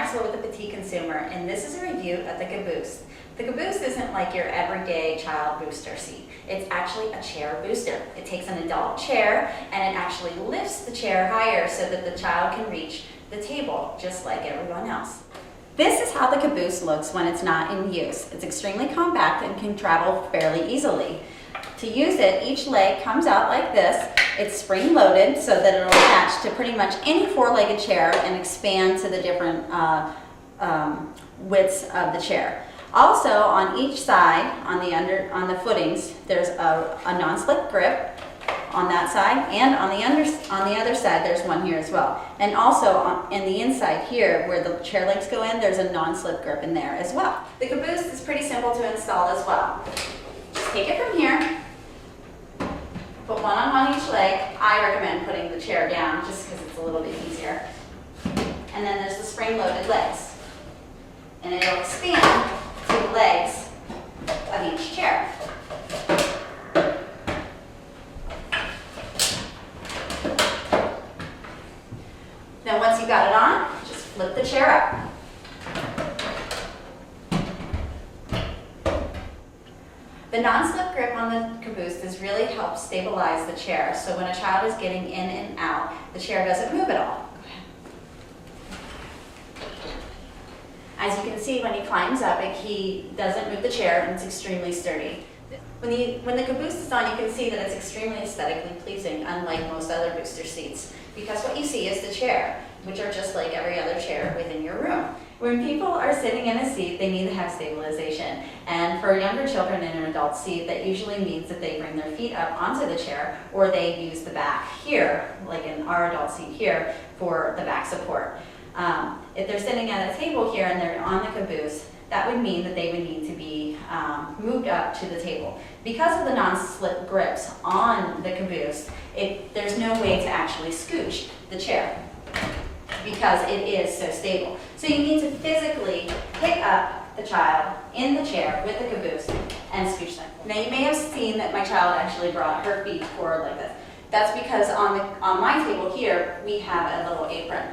Maxwell with the Petite Consumer, and this is a review of the KABOOST. The KABOOST isn't like your everyday child booster seat. It's actually a chair booster. It takes an adult chair and it actually lifts the chair higher so that the child can reach the table just like everyone else. This is how the KABOOST looks when it's not in use. It's extremely compact and can travel fairly easily. To use it, each leg comes out like this. It's spring-loaded so that it'll attach to pretty much any four-legged chair and expand to the different widths of the chair. Also, on each side, on the footings, there's a non-slip grip on that side, and on the other side, there's one here as well. And also, in the inside here, where the chair legs go in, there's a non-slip grip in there as well. The KABOOST is pretty simple to install as well. Just take it from here. Put one on each leg. I recommend putting the chair down just because it's a little bit easier. And then there's the spring-loaded legs. And it'll expand to the legs of each chair. Then once you've got it on, just flip the chair up. The non-slip grip on the KABOOST has really helped stabilize the chair, so when a child is getting in and out, the chair doesn't move at all. As you can see, when he climbs up, he doesn't move the chair and it's extremely sturdy. When the KABOOST is on, you can see that it's extremely aesthetically pleasing, unlike most other booster seats, because what you see is the chair, which are just like every other chair within your room. When people are sitting in a seat, they need to have stabilization. And for younger children in an adult seat, that usually means that they bring their feet up onto the chair, or they use the back here, like in our adult seat here, for the back support. If they're sitting at a table here and they're on the KABOOST, that would mean that they would need to be moved up to the table. Because of the non-slip grips on the KABOOST, there's no way to actually scooch the chair, because it is so stable. So you need to physically pick up the child in the chair with the KABOOST and scooch them. Now you may have seen that my child actually brought her feet forward like this. That's because on my table here, we have a little apron.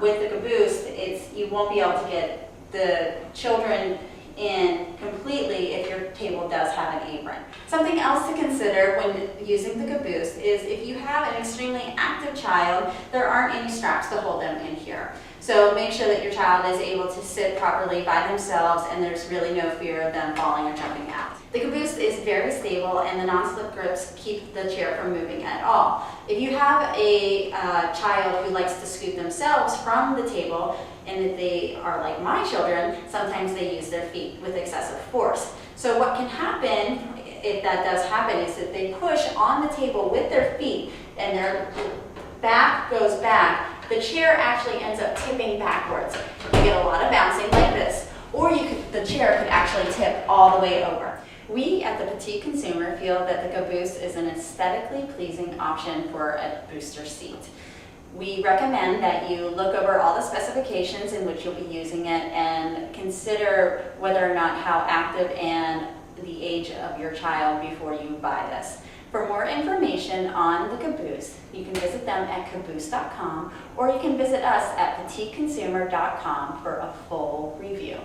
With the KABOOST, you won't be able to get the children in completely if your table does have an apron. Something else to consider when using the KABOOST is if you have an extremely active child, there aren't any straps to hold them in here. So make sure that your child is able to sit properly by themselves and there's really no fear of them falling or jumping out. The KABOOST is very stable and the non-slip grips keep the chair from moving at all. If you have a child who likes to scoot themselves from the table, and if they are like my children, sometimes they use their feet with excessive force. So what can happen, if that does happen, is that they push on the table with their feet and their back goes back, the chair actually ends up tipping backwards. You get a lot of bouncing like this, or the chair could actually tip all the way over. We at the Petite Consumer feel that the KABOOST is an aesthetically pleasing option for a booster seat. We recommend that you look over all the specifications in which you'll be using it and consider whether or not how active and the age of your child before you buy this. For more information on the KABOOST, you can visit them at kaboost.com, or you can visit us at petiteconsumer.com for a full review.